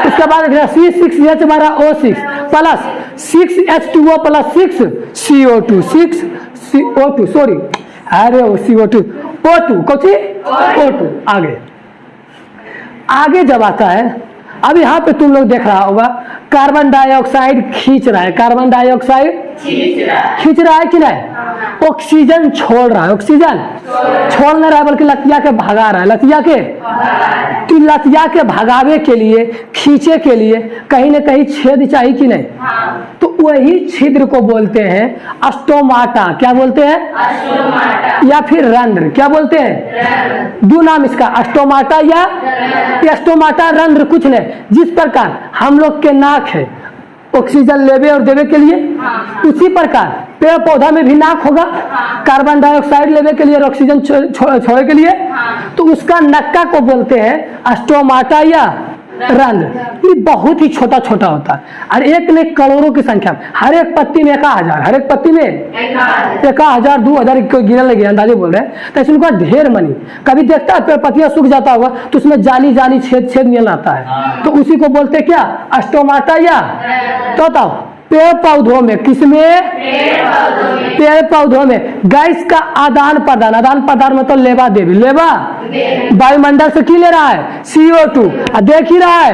उसके बाद C6H12O6 plus 6H2O plus 6CO2 6CO2 sorry अरे CO2 O2 कौन O2। आगे जब आता है, अब यहाँ पे तुम लोग देख रहा होगा कार्बन डाइऑक्साइड खींच रहा है, कार्बन डाइऑक्साइड खींच रहा है कि नहीं। ऑक्सीजन छोड़ रहा है, ऑक्सीजन छोड़ नहीं रहा है बल्कि लतिया के भगा रहा है, लतिया के। तो लतिया के भगावे के लिए, खींचे के लिए कहीं ना कहीं छेद चाहिए कि नहीं। तो वही छिद्र को बोलते हैं स्टोमाटा, क्या बोलते हैं, या फिर रंध्र, क्या बोलते हैं। दो नाम इसका, स्टोमाटा या स्टोमाटा रंध्र, कुछ नहीं। जिस प्रकार हम लोग के नाक है ऑक्सीजन लेवे और देवे के लिए, उसी प्रकार पेड़ पौधा में भी नाक होगा कार्बन डाइऑक्साइड लेवे के लिए और ऑक्सीजन छोड़े के लिए। तो उसका नक्का को बोलते हैं स्टोमाटा या रंध्र, ये बहुत ही छोटा छोटा होता है और एक ने करोड़ों की संख्या में, हर एक पत्ती में 1000, हर एक पत्ती में 1000 2000 गिनने लगे, अंदाजे बोल रहे हैं। तो इसमें ढेर मनी, कभी देखता है पत्तियां सूख जाता हुआ तो उसमें जाली जाली छेद छेद निकल आता है, तो उसी को बोलते क्या, स्टोमाटा। या तो बताओ पेड़ पौधों में, किसमें, पेड़ पौधों में गैस का आदान प्रदान, आदान प्रदान मतलब लेवा देवी, लेवा वायुमंडल से की ले रहा है CO2, देख ही रहा है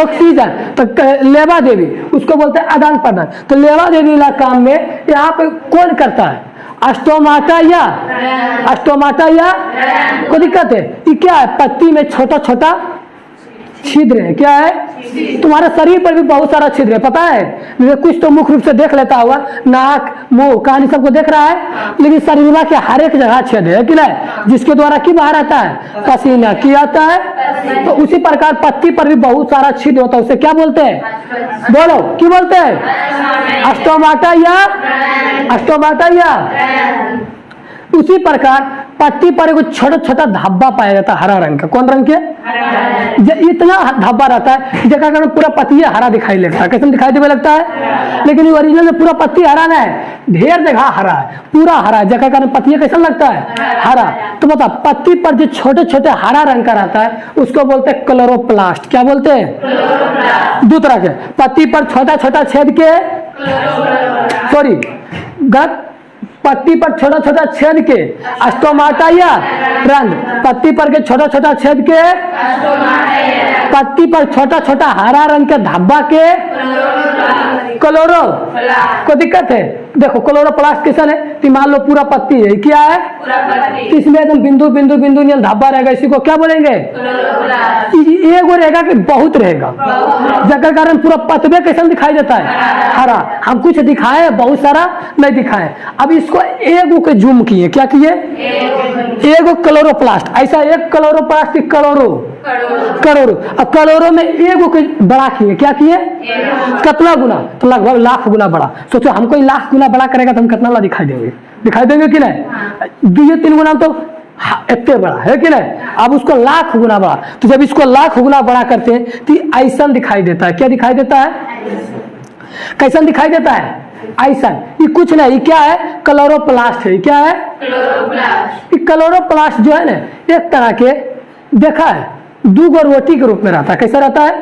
ऑक्सीजन, तो लेवा देवी उसको बोलते हैं आदान प्रदान। तो लेवा देवी वाला काम में यहाँ पे कौन करता है, स्टोमाटा या स्टोमाटा या कोई दिक्कत है। ये क्या है, पत्ती में छोटा छोटा छिद्र है, क्या है, तुम्हारे शरीर पर भी बहुत सारा छिद्र है, पता है, कुछ तो मुख्य रूप से देख लेता हुआ, नाक मुंह कान सबको देख रहा है, लेकिन शरीर के हर एक जगह छेद है कि नहीं, जिसके द्वारा की बाहर आता है, पसीना की आता है। तो उसी प्रकार पत्ती पर भी बहुत सारा छिद्र होता है, उसे क्या बोलते हैं, बोलो क्या बोलते हैं, स्टोमाटा या स्टोमाटा या। उसी प्रकार पत्ती पर एक छोटा छोटा धब्बा पाया जाता है हरा रंग का, कौन रंग के, इतना धब्बा रहता है जगह कारण पूरा पत्ती हरा दिखाई लगता है, कैसे दिखाई देने लगता है, लेकिन ओरिजिनल में पूरा पत्ती हरा नहीं है, ढेर जगह हरा है, पूरा हरा है, जगह कारण पत्ती कैसा लगता है, हरा। तो बता पत्ती पर जो छोटे छोटे हरा रंग का रहता है उसको बोलते हैं क्लोरोप्लास्ट, क्या बोलते हैं, दो तरह के, पत्ती पर छोटा छोटा छेद के, सॉरी पत्ती पर छोटा छोटा छेद के स्टोमाटा या रंध्र, पत्ती पर के छोटा छोटा छेद के, पत्ती पर छोटा छोटा हरा रंग के धब्बा के क्लोरो, को दिक्कत है, देखो क्लोरोप्लास्ट किसन है, तो मान लो पूरा पत्ती है, क्या है, इसमें एकदम बिंदु बिंदु बिंदु धब्बा रहेगा, इसी को क्या बोलेंगे, एगो रहेगा कि बहुत रहेगा, जगह कारण पूरा पतबे कैसे दिखाई देता है, हरा। हम कुछ दिखाए बहुत सारा नहीं दिखाए, अब इसको एगो के जूम किए, क्या किए, एगो क्लोरोप्लास्ट, ऐसा एक क्लोरोप्लास्ट करोड़ों करोड़ों, अब करोड़ों में एगो के बड़ा किए, क्या किए, कितना गुना, तो लगभग लाख गुना बड़ा। सोचो हमको लाख गुना बड़ा करेगा तो हम कितना दिखाई देंगे, दिखाई देंगे कि नहीं, 2-3 गुना तो इतने बड़ा है कि नहीं, अब उसको लाख गुना बड़ा, तो जब इसको लाख गुना बड़ा करते हैं तो ऐसा दिखाई देता है, क्या दिखाई देता है, कैसा दिखाई देता है, ऐसा। ये कुछ नहीं, क्या है, क्लोरोप्लास्ट है, क्या है, क्लोरोप्लास्ट। ये क्लोरोप्लास्ट जो है ना एक तरह के, देखा है, 2 रोटी के रूप में रहता है, कैसा रहता है,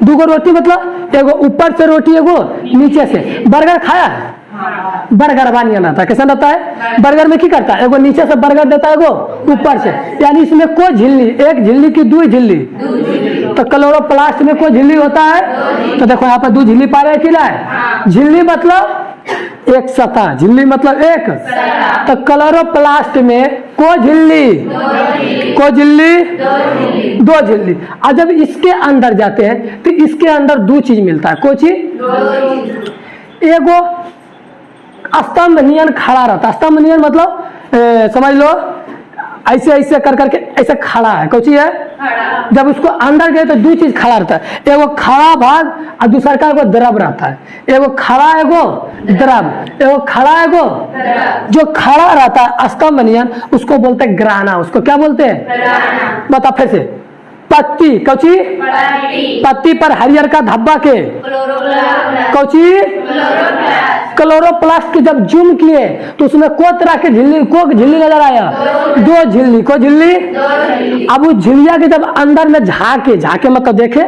2 रोटी मतलब एगो ऊपर से रोटी, एगो नीचे से। बर्गर खाया है, बर्गर बनिया रहता है, कैसा रहता है, बर्गर में क्या करता है, एगो नीचे से बर्गर देता है, एगो ऊपर से, यानी इसमें कोई झिल्ली, एक झिल्ली की 2 झिल्ली, तो क्लोरोप्लास्ट में कोई झिल्ली होता है, तो देखो यहाँ पर 2 झिल्ली पा रहे कि नहीं, झिल्ली मतलब एक सतह, झिल्ली मतलब एक, तो क्लोरोप्लास्ट में को झिल्ली, को झिल्ली, 2 झिल्ली। और जब इसके अंदर जाते हैं तो इसके अंदर 2 चीज मिलता है, कोई चीज, एगो स्तंभ नियन खड़ा रहता है, स्तंभ नियन मतलब समझ लो ऐसे ऐसे कर करके ऐसे खड़ा है, कोई चीज है, जब उसको अंदर गए तो 2 चीज खड़ा रहता है, एगो खड़ा भाग और दूसरा का एगो द्रव रहता है, एगो खड़ा एगो द्रव, एगो खड़ा एगो, जो खड़ा रहता है स्तंभ नियन उसको बोलते हैं ग्राना, उसको क्या बोलते हैं, बता फिर से, पत्ती, कौची, पत्ती पर हरियर का धब्बा के, कौची, क्लोरोप्लास्ट के जब जूम किए तो उसमें को तरह के झिल्ली, को झिल्ली नजर आया, 2 झिल्ली, को झिल्ली। अब उस झिल्लिया के जब अंदर में झाके, झाके मतलब देखे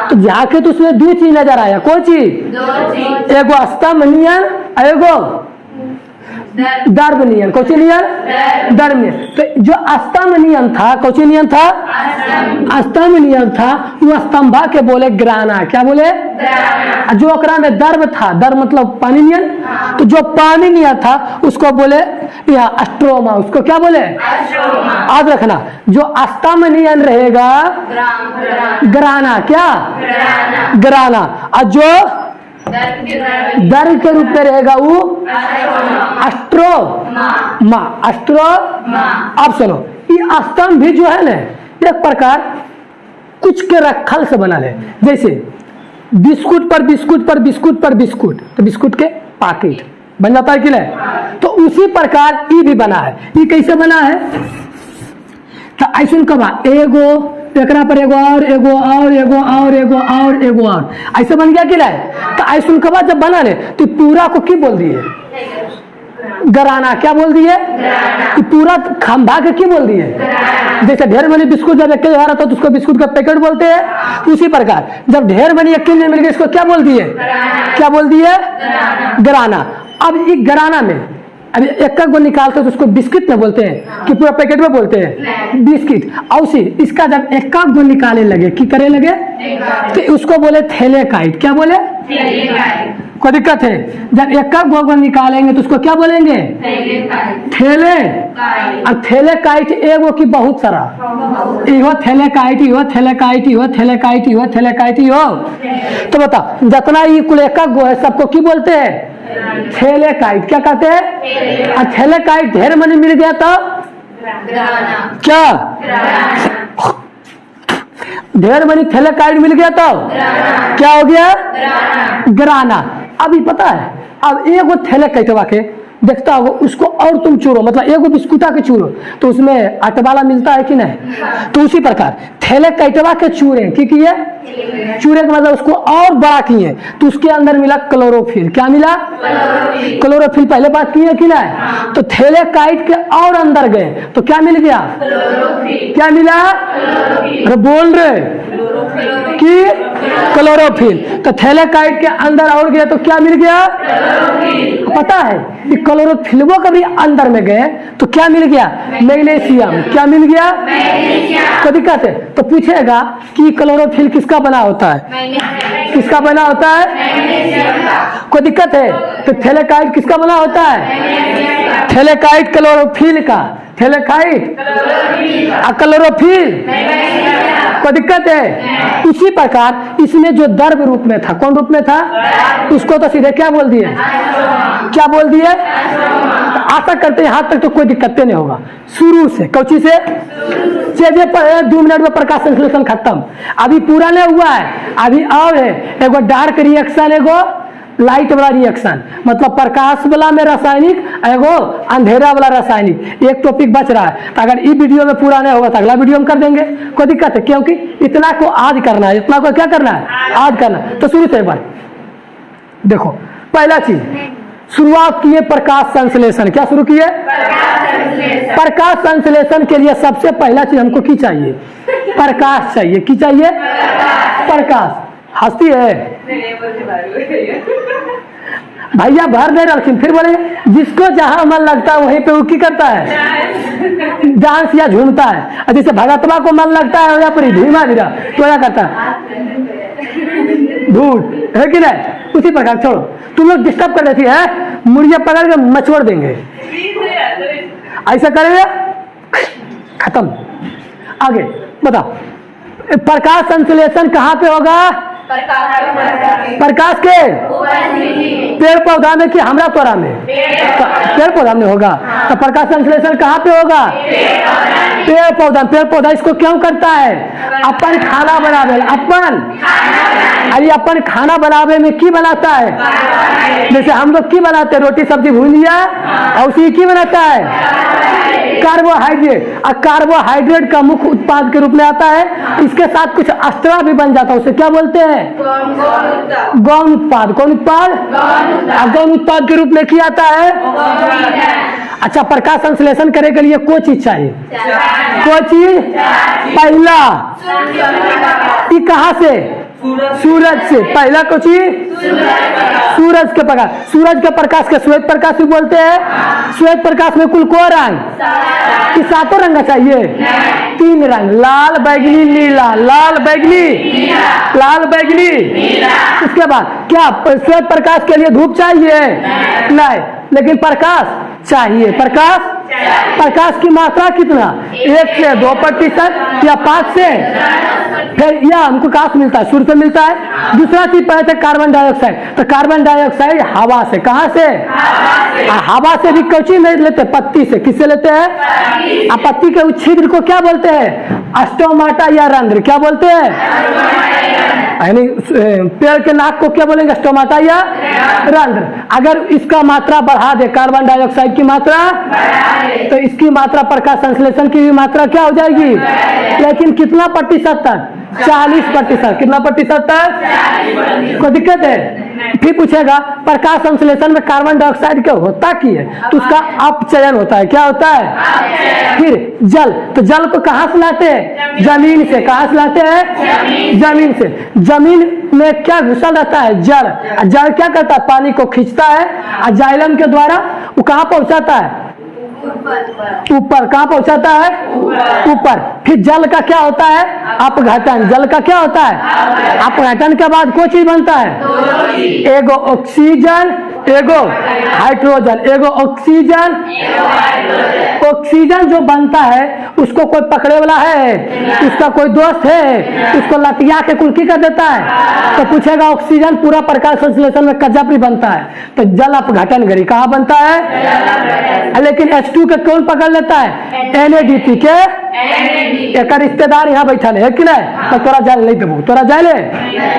तो झाके तो उसमें 2 चीज नजर आया, कौन चीज, एगो स्तंभ नियन, एगो दर्भ नियन, कौची नियन, दर्भ नियन। तो जो स्तंभ नियन था, कौची नियन था, स्तंभ नियन था, वो स्तंभा के बोले ग्राना, क्या बोले, जो ओकरा में दर्भ था, दर्भ मतलब पानी नियन, तो जो पानी नियन था उसको बोले यहाँ स्ट्रोमा, उसको क्या बोले, याद रखना, जो स्तंभ नियन रहेगा ग्राना, क्या ग्राना, और जो दर्भ के रूप में रहेगा वो अस्ट्रोमा, अस्ट्रोमा। अब सुनो, ये स्तंभ भी जो है ना एक प्रकार कुछ के रखल से बना है, जैसे बिस्कुट पर बिस्कुट पर बिस्कुट पर बिस्कुट, तो बिस्कुट के पैकेट बन जाता है कि नहीं, तो उसी प्रकार ये भी बना है। ये कैसे बना है, तो ऐसा कबा एगो एकरा पर एगो और एगो और एगो और एगो और एगो और ऐसे बन गया कि नहीं। तो ऐसे उनके बाद जब बना ले तो पूरा को की बोल दिए गराना। क्या बोल दिए? कि पूरा खंभा के की बोल दिए। जैसे ढेर मनी बिस्कुट जब एक रहा था तो उसको बिस्कुट का पैकेट बोलते हैं, उसी प्रकार जब ढेर मनी एक में मिल गए इसको क्या बोल दिए? क्या बोल दिए? गराना। अब एक गराना में अभी एक गो निकालते तो उसको बिस्किट में बोलते हैं कि पूरा पैकेट में बोलते हैं बिस्किट। और उसी इसका जब एक गो निकाले लगे कि करे लगे तो उसको बोले थैले काइट। क्या बोले? कोई दिक्कत है? जब एक गो निकालेंगे तो उसको क्या बोलेंगे? थैले। और थैले काइट एगो की बहुत सारा, इहो थैले काइट, इहो थैले काइट, इहो थैले काइट, इहो थैले काइट, इहो। तो बता जितना ये कुल एक गो है सबको की बोलते हैं? थैले काइट। क्या कहते हैं? और थैले काइट ढेर मनी मिल गया तो क्या? ढेर मनी थैले काइट मिल गया तो क्या हो गया? गराना। अभी पता है अब एगो थैले काइटवा के देखता होगा उसको और तुम चूरो, मतलब एगो बिस्कुटा के चूरो तो उसमें आटवाला मिलता है कि नहीं। तो उसी प्रकार थैले काइटवा के चूरे की किए, चूरे का मतलब उसको और बड़ा किए तो उसके अंदर मिला क्लोरोफिल। क्या मिला? क्लोरोफिल। पहले बात किए कि नहीं। तो थैले काइट के और अंदर गए तो क्या मिल गया? क्या मिला? अरे बोल रहे कि क्लोरोफिल। तो थैले काइट के अंदर और गया तो क्या मिल गया? पता है कि क्लोरोफिल्वो कभी अंदर में गए तो क्या मिल गया? मैग्नीशियम। क्या मिल गया? तो दिक्कत है तो पूछेगा कि क्लोरोफिल किसका बना होता है? किसका बना होता है? कोई दिक्कत है? तो थैलेकाइट किसका बना होता है? थैलेकाइट क्लोरोफिल का। थैलेकाइट क्लोरोफिल। कोई दिक्कत है? उसी प्रकार इसमें जो द्रव रूप में था, कौन रूप में था? उसको तो सीधे क्या बोल दिए? क्या बोल दिए? आशा करते हैं यहाँ तक तो कोई दिक्कत नहीं होगा। शुरू से कौची से चलिए 2 मिनट में प्रकाश संश्लेषण खत्म। अभी पूरा नहीं हुआ है, अभी और है एगो डार्क रिएक्शन, एगो लाइट वाला रिएक्शन, मतलब प्रकाश वाला में रासायनिक, एगो अंधेरा वाला रासायनिक। एक टॉपिक बच रहा है तो अगर इस वीडियो में पूरा नहीं होगा तो अगला वीडियो में कर देंगे। कोई दिक्कत है? क्योंकि इतना को आज करना है, इतना को क्या करना है? आज करना। तो शुरू से एक बार देखो, पहला चीज शुरुआत किए प्रकाश संश्लेषण। क्या शुरू किए? प्रकाश संश्लेषण के लिए सबसे पहला चीज हमको की चाहिए? प्रकाश चाहिए। की चाहिए? प्रकाश। हंसती है भैया, भर दे रखी फिर बोले जिसको जहां मन लगता है वहीं पे वो की करता है? डांस या झूमता है। और जैसे भगतवा को मन लगता है या पूरी धीमा धीरा तो क्या करता है? झूठ है कि नहीं? उसी प्रकार छोड़ो, तुम लोग डिस्टर्ब कर देती है, मुड़िया पकड़ के मचोड़ देंगे। ऐसा करेंगे खत्म। आगे बताओ, प्रकाश संश्लेषण कहाँ पे होगा? प्रकाश के पेड़ पौधा में कि हमरा तोरा में? पेड़ पौधा में होगा। तो प्रकाश संश्लेषण कहाँ पे होगा? पेड़ पौधा। पेड़ पौधा इसको क्यों करता है? अपन खाना बनावे। अपन खाना बनावे में की बनाता है? जैसे हम लोग की बनाते हैं, रोटी सब्जी भून लिया और उसी की बनाता है कार्बोहाइड्रेट। और कार्बोहाइड्रेट का मुख्य उत्पाद के रूप में आता है, इसके साथ कुछ अस्त्रा भी बन जाता है, उसे क्या बोलते हैं? गौण उत्पाद। कौन उत्पाद? गौण उत्पाद के रूप में किया आता है। अच्छा, प्रकाश संश्लेषण करने के लिए कोई चीज चाहिए? कोई चीज? पहला ये कहाँ से? सूरज से। पहला कुछ सूरज के प्रकाश। सूरज के प्रकाश के श्वेत प्रकाश भी बोलते हैं। श्वेत प्रकाश में कुल को रंग? कि 7 रंग चाहिए? 3 रंग, लाल बैगनी नीला। लाल बैगनी लाल बैगनी। उसके बाद क्या श्वेत प्रकाश के लिए धूप चाहिए? नहीं, लेकिन प्रकाश चाहिए। प्रकाश की मात्रा कितना? 1 से 2% या 5 से? फिर यह हमको कहाँ से मिलता है? सूर्य से मिलता है। दूसरा चीज पहले थे कार्बन डाइऑक्साइड। तो कार्बन डाइऑक्साइड हवा से। कहाँ से? हवा से भी कौची नहीं लेते? पत्ती से। किससे लेते हैं? पत्ती के उच्छिद्र को क्या बोलते हैं? स्टोमाटा या रंध्र। क्या बोलते हैं? यानी पेड़ के नाक को क्या बोलेंगे, स्टोमाटा या रंध्र। अगर इसका मात्रा बढ़ा दे, कार्बन डाइऑक्साइड की मात्रा, तो इसकी मात्रा प्रकाश संश्लेषण की भी मात्रा क्या हो जाएगी, लेकिन कितना प्रतिशत तक, 40%। कितना प्रतिशत तक? कोई दिक्कत है? फिर पूछेगा प्रकाश संश्लेषण में कार्बन डाइऑक्साइड क्या होता की है, तो उसका अपचयन होता है। क्या होता है? फिर जल, तो जल को कहाँ से लाते हैं? जमीन से। कहाँ से लाते हैं? जमीन से। जमीन में क्या घुसा रहता है? जड़। जड़ क्या करता है? पानी को खींचता है और जाइलम के द्वारा वो कहाँ पहुंचाता है? ऊपर। कहाँ पहुंचाता है? ऊपर। फिर जल का क्या होता है? अपघटन। जल का क्या होता है? अपघटन के बाद कोई चीज बनता है, एगो ऑक्सीजन, एगो हाइड्रोजन। एगो ऑक्सीजन, ऑक्सीजन जो बनता है उसको कोई पकड़े वाला है, उसका कोई दोस्त है, उसको लटिया के कुल्की कर देता है। तो पूछेगा ऑक्सीजन पूरा प्रकाश संश्लेषण में कजापरी बनता है, तो जल अपघटन गरी कहाँ बनता है? लेकिन H2 के कौन पकड़ लेता है? NADP के एक रिश्तेदार यहाँ बैठा है कि नहीं, तो तोरा जाने नहीं देबू, तोरा जाने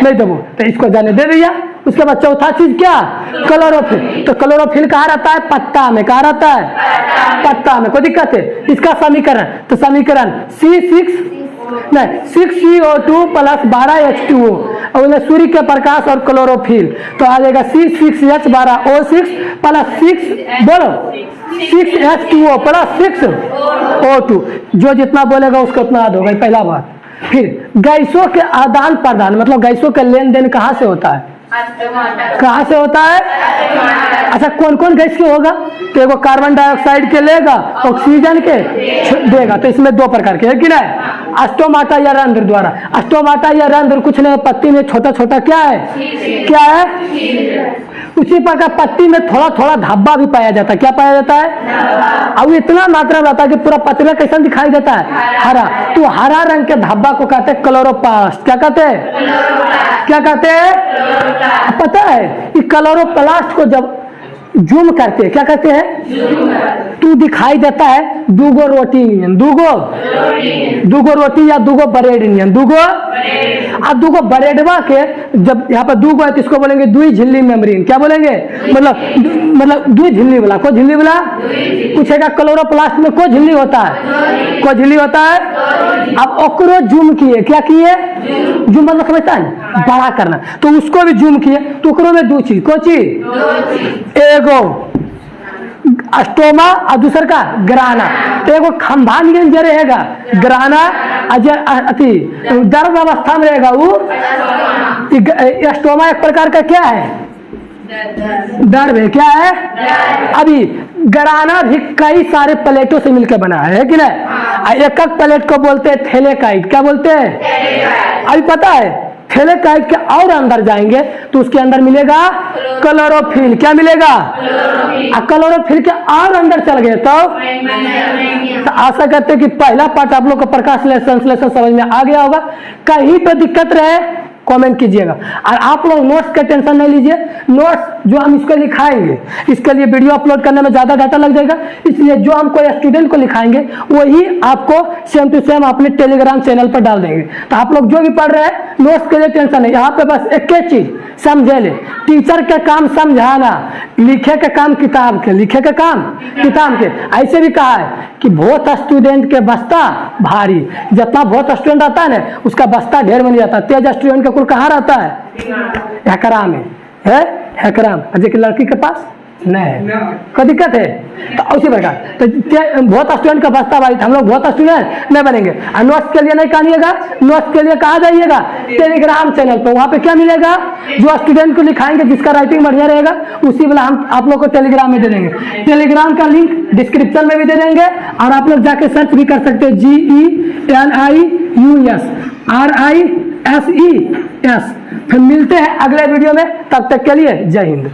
नहीं देबू, तो इसको जाने दे दिया। उसके बाद चौथा चीज क्या? क्लोरोफिल। तो क्लोरोफिल कहाँ रहता है? पत्ता में। कहाँ रहता है? पत्ता में। कोई दिक्कत है? इसका समीकरण, तो समीकरण C6CO2 प्लस 12H2O, और सूर्य के प्रकाश और क्लोरोफिल, तो आ जाएगा C6H12O6 प्लस 6, बोलो 6H2O प्लस 6O2। जो जितना बोलेगा उसको उतना याद होगा, पहला बात। फिर गैसों के आदान प्रदान, मतलब गैसों का लेन देन कहाँ से होता है? कहाँ से होता है? अच्छा, कौन कौन गैस के होगा? तो एगो कार्बन डाइऑक्साइड के लेगा, ऑक्सीजन के देगा, तो इसमें दो प्रकार के है कि नहीं? स्टोमाटा या रंध्र द्वारा। स्टोमाटा या रंध्र कुछ नहीं, पत्ती में छोटा छोटा क्या है? क्या है? उसी प्रकार पत्ती में थोड़ा थोड़ा धब्बा भी पाया जाता है। क्या पाया जाता है? अब इतना मात्रा में रहता है कि पूरा पत्ती कैसा दिखाई देता है? हरा। तो हरा रंग के धब्बा को कहते हैं क्लोरोप्लास्ट। क्या कहते हैं? क्या कहते हैं? पता है कि क्लोरोप्लास्ट को जब जूम करते हैं क्या कहते हैं? तू दिखाई देता है दूगो रोटी नियन, दूगो रोटी या दूगो ब्रेड नियन, दूगो ब्रेडवा के जब यहाँ पर दूगो है तो इसको बोलेंगे दुई झिल्ली मेम्ब्रेन। क्या बोलेंगे? मतलब दुई झिल्ली वाला। को झिल्ली वाला पूछेगा क्लोरोप्लास्ट में को झिल्ली होता है? को झिल्ली होता है। अब ओकरो जूम किए, क्या किए? जूम मतलब समझता है? बड़ा करना। तो उसको भी जूम किए, तो ओकरो में दो चीज, को चीज? एगो स्टोमा और दूसर का ग्राना। तो एगो खंभा नियन जे रहेगा ग्राना, अति गर्भ अवस्था में रहेगा वो स्टोमा। एक प्रकार का क्या है? दर्भ है। क्या है? अभी ग्राना भी कई सारे प्लेटों से मिलकर बना है कि नहीं? एक एक प्लेट को बोलते हैं थैलेकाइड। क्या बोलते हैं? अभी पता है थैलेकाइड के और अंदर जाएंगे तो उसके अंदर मिलेगा क्लोरोफिल। क्या मिलेगा? क्लोरोफिल के और अंदर चल गए तो आशा करते कि पहला पार्ट आप लोग को प्रकाश संश्लेषण समझ में आ गया होगा। कहीं पे दिक्कत रहे कमेंट कीजिएगा। और आप लोग नोट्स का टेंशन नहीं लीजिए, नोट्स जो हम इसको लिखाएंगे इसके लिए वीडियो अपलोड करने में ज़्यादा डाटा लग जाएगा, इसलिए जो हम कोई स्टूडेंट को लिखाएंगे वही आपको सेम टू सेम अपने टेलीग्राम चैनल पर डाल देंगे। तो आप लोग जो भी पढ़ रहे हैं नोट्स के लिए टेंशन नहीं, यहाँ पे बस एक ही चीज़ समझे ले, टीचर का काम समझाना, लिखे का काम किताब के, लिखे का काम किताब के। ऐसे भी कहा है कि बहुत स्टूडेंट के बस्ता भारी, जितना बहुत स्टूडेंट आता है ना उसका बस्ता ढेर बन जाता है। तेज स्टूडेंट का कुल कहाँ रहता है? हैकरा में है, हैकरा में। अजय की लड़की के पास नहीं है, कोई दिक्कत है? तो उसी प्रकार तो बहुत स्टूडेंट का बस्ता भाई, हम लोग बहुत स्टूडेंट नहीं बनेंगे। और नोट्स के लिए नहीं कहानिएगा, नोट्स के लिए कहाँ जाइएगा? टेलीग्राम चैनल पर। वहाँ पे क्या मिलेगा? जो स्टूडेंट को लिखाएंगे जिसका राइटिंग बढ़िया रहेगा उसी वाला हम आप लोग को टेलीग्राम में दे देंगे। टेलीग्राम का लिंक डिस्क्रिप्शन में भी दे देंगे और आप लोग जाके सर्च भी कर सकते हैं GENIUS RISES। फिर मिलते हैं अगले वीडियो में, तब तक के लिए जय हिंद।